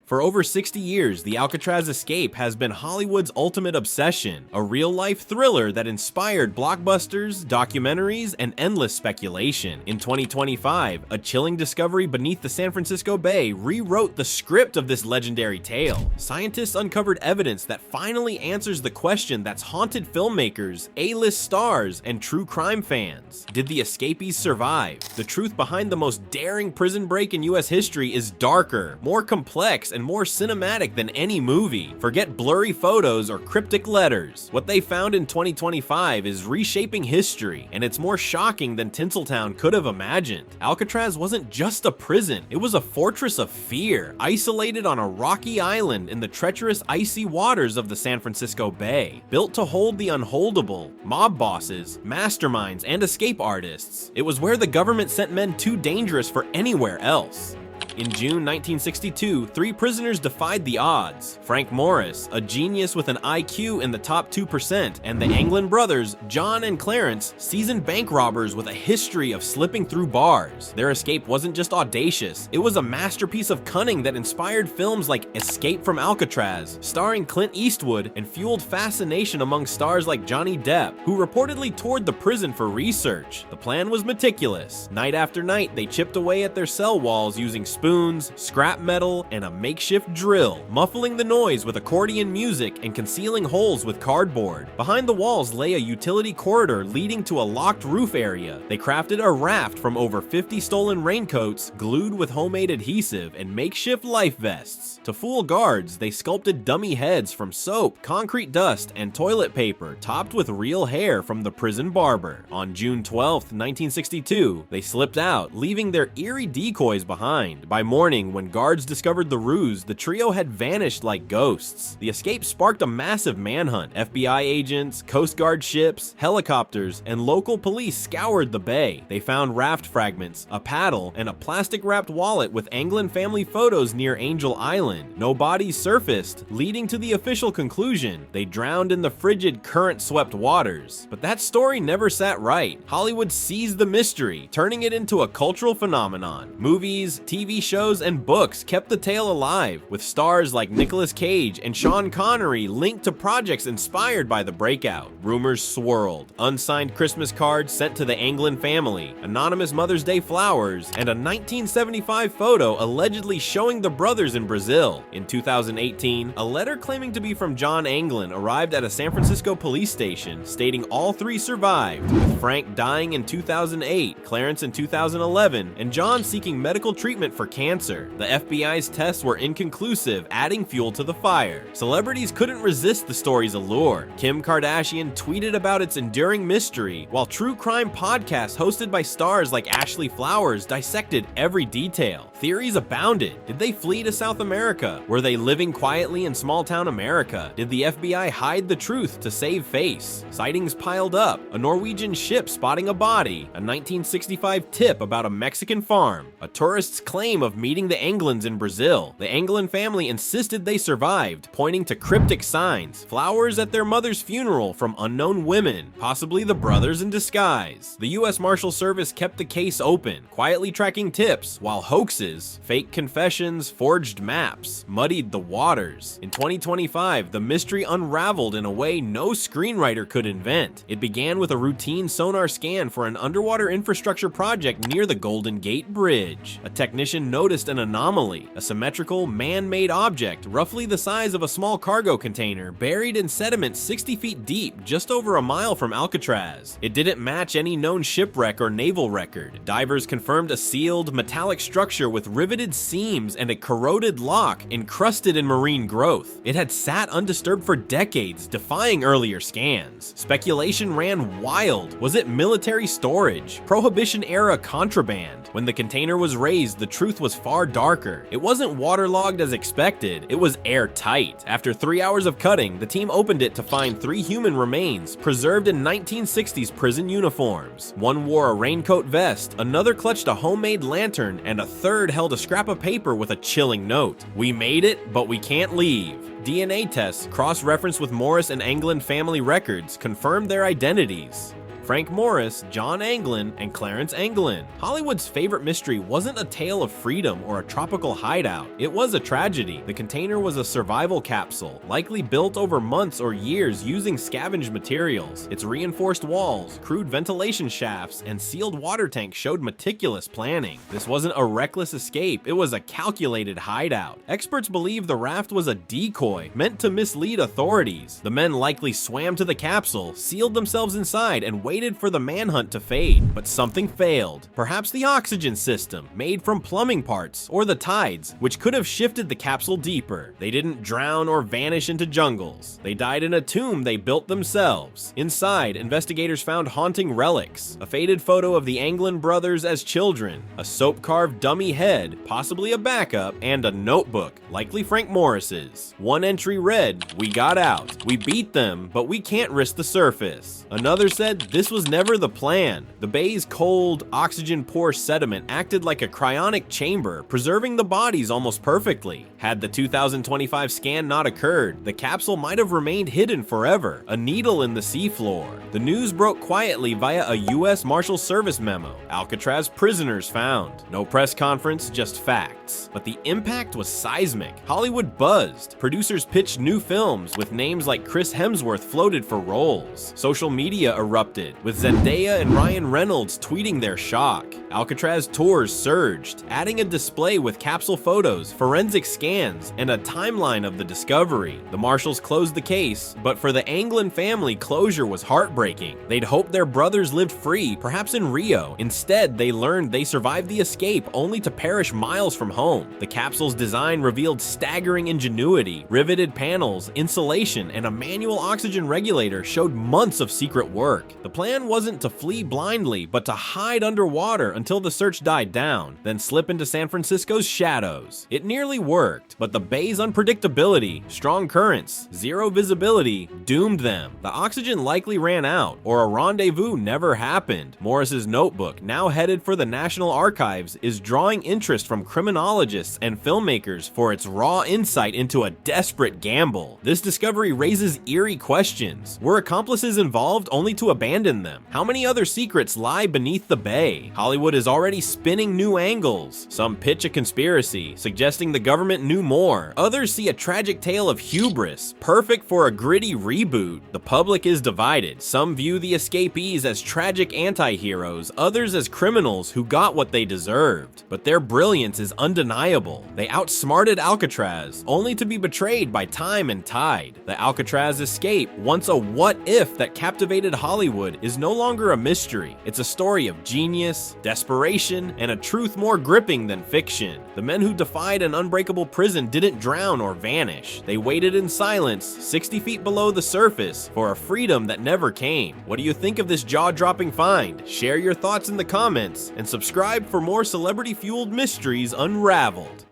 For over 60 years, the Alcatraz escape has been Hollywood's ultimate obsession, a real-life thriller that inspired blockbusters, documentaries, and endless speculation. In 2025, a chilling discovery beneath the San Francisco Bay rewrote the script of this legendary tale. Scientists uncovered evidence that finally answers the question that's haunted filmmakers, A-list stars, and true crime fans. Did the escapees survive? The truth behind the most daring prison break in US history is darker, more complex, and more cinematic than any movie. Forget blurry photos or cryptic letters. What they found in 2025 is reshaping history, and it's more shocking than Tinseltown could have imagined. Alcatraz wasn't just a prison, it was a fortress of fear, isolated on a rocky island in the treacherous icy waters of the San Francisco Bay. Built to hold the unholdable, mob bosses, masterminds, and escape artists, it was where the government sent men too dangerous for anywhere else. In June 1962, 3 prisoners defied the odds. Frank Morris, a genius with an IQ in the top 2%, and the Anglin brothers, John and Clarence, seasoned bank robbers with a history of slipping through bars. Their escape wasn't just audacious, it was a masterpiece of cunning that inspired films like Escape from Alcatraz, starring Clint Eastwood, and fueled fascination among stars like Johnny Depp, who reportedly toured the prison for research. The plan was meticulous. Night after night, they chipped away at their cell walls using spoons, scrap metal, and a makeshift drill, muffling the noise with accordion music and concealing holes with cardboard. Behind the walls lay a utility corridor leading to a locked roof area. They crafted a raft from over 50 stolen raincoats, glued with homemade adhesive, and makeshift life vests. To fool guards, they sculpted dummy heads from soap, concrete dust, and toilet paper, topped with real hair from the prison barber. On June 12, 1962, they slipped out, leaving their eerie decoys behind. By morning, when guards discovered the ruse, the trio had vanished like ghosts. The escape sparked a massive manhunt. FBI agents, Coast Guard ships, helicopters, and local police scoured the bay. They found raft fragments, a paddle, and a plastic-wrapped wallet with Anglin family photos near Angel Island. No bodies surfaced, leading to the official conclusion: they drowned in the frigid, current-swept waters. But that story never sat right. Hollywood seized the mystery, turning it into a cultural phenomenon. Movies, TV shows, and books kept the tale alive, with stars like Nicolas Cage and Sean Connery linked to projects inspired by the breakout. Rumors swirled. Unsigned Christmas cards sent to the Anglin family, anonymous Mother's Day flowers, and a 1975 photo allegedly showing the brothers in Brazil. In 2018, a letter claiming to be from John Anglin arrived at a San Francisco police station, stating all 3 survived, with Frank dying in 2008, Clarence in 2011, and John seeking medical treatment for cancer. The FBI's tests were inconclusive, adding fuel to the fire. Celebrities couldn't resist the story's allure. Kim Kardashian tweeted about its enduring mystery, while true crime podcasts hosted by stars like Ashley Flowers dissected every detail. Theories abounded. Did they flee to South America? Were they living quietly in small-town America? Did the FBI hide the truth to save face? Sightings piled up. A Norwegian ship spotting a body, a 1965 tip about a Mexican farm, a tourist's claim of meeting the Anglins in Brazil. The Anglin family insisted they survived, pointing to cryptic signs, flowers at their mother's funeral from unknown women, possibly the brothers in disguise. The US Marshal Service kept the case open, quietly tracking tips, while hoaxes, fake confessions, forged maps, muddied the waters. In 2025, the mystery unraveled in a way no screenwriter could invent. It began with a routine sonar scan for an underwater infrastructure project near the Golden Gate Bridge. A technician noticed an anomaly, a symmetrical, man-made object roughly the size of a small cargo container buried in sediment 60 feet deep just over a mile from Alcatraz. It didn't match any known shipwreck or naval record. Divers confirmed a sealed, metallic structure with riveted seams and a corroded lock encrusted in marine growth. It had sat undisturbed for decades, defying earlier scans. Speculation ran wild. Was it military storage? Prohibition-era contraband? When the container was raised, the truth was far darker. It wasn't waterlogged as expected, it was airtight. After 3 hours of cutting, the team opened it to find 3 human remains, preserved in 1960s prison uniforms. One wore a raincoat vest, another clutched a homemade lantern, and a third held a scrap of paper with a chilling note: "We made it, but we can't leave." DNA tests, cross-referenced with Morris and Anglin family records, confirmed their identities. Frank Morris, John Anglin, and Clarence Anglin. Hollywood's favorite mystery wasn't a tale of freedom or a tropical hideout. It was a tragedy. The container was a survival capsule, likely built over months or years using scavenged materials. Its reinforced walls, crude ventilation shafts, and sealed water tanks showed meticulous planning. This wasn't a reckless escape, it was a calculated hideout. Experts believe the raft was a decoy, meant to mislead authorities. The men likely swam to the capsule, sealed themselves inside, and waited for the manhunt to fade. But something failed. Perhaps the oxygen system, made from plumbing parts, or the tides, which could have shifted the capsule deeper. They didn't drown or vanish into jungles. They died in a tomb they built themselves. Inside, investigators found haunting relics, a faded photo of the Anglin brothers as children, a soap-carved dummy head, possibly a backup, and a notebook, likely Frank Morris's. One entry read, "We got out. We beat them, but we can't risk the surface." Another said, "This was never the plan." The bay's cold, oxygen-poor sediment acted like a cryonic chamber, preserving the bodies almost perfectly. Had the 2025 scan not occurred, the capsule might have remained hidden forever, a needle in the seafloor. The news broke quietly via a U.S. Marshal Service memo. Alcatraz prisoners found. No press conference, just facts. But the impact was seismic. Hollywood buzzed. Producers pitched new films with names like Chris Hemsworth floated for roles. Social media erupted, with Zendaya and Ryan Reynolds tweeting their shock. Alcatraz tours surged, adding a display with capsule photos, forensic scans, and a timeline of the discovery. The marshals closed the case, but for the Anglin family, closure was heartbreaking. They'd hoped their brothers lived free, perhaps in Rio. Instead, they learned they survived the escape only to perish miles from home. The capsule's design revealed staggering ingenuity. Riveted panels, insulation, and a manual oxygen regulator showed months of secret work. The plan wasn't to flee blindly, but to hide underwater until the search died down, then slip into San Francisco's shadows. It nearly worked, but the bay's unpredictability, strong currents, zero visibility, doomed them. The oxygen likely ran out, or a rendezvous never happened. Morris's notebook, now headed for the National Archives, is drawing interest from criminologists and filmmakers for its raw insight into a desperate gamble. This discovery raises eerie questions. Were accomplices involved only to abandon them? How many other secrets lie beneath the bay? Hollywood is already spinning new angles. Some pitch a conspiracy, suggesting the government knew more. Others see a tragic tale of hubris, perfect for a gritty reboot. The public is divided. Some view the escapees as tragic anti-heroes, others as criminals who got what they deserved. But their brilliance is undeniable. They outsmarted Alcatraz, only to be betrayed by time and tide. The Alcatraz escape, once a what-if that captivated Hollywood, is no longer a mystery. It's a story of genius, desperation, and a truth more gripping than fiction. The men who defied an unbreakable prison didn't drown or vanish. They waited in silence, 60 feet below the surface, for a freedom that never came. What do you think of this jaw-dropping find? Share your thoughts in the comments, and subscribe for more celebrity-fueled mysteries unraveled.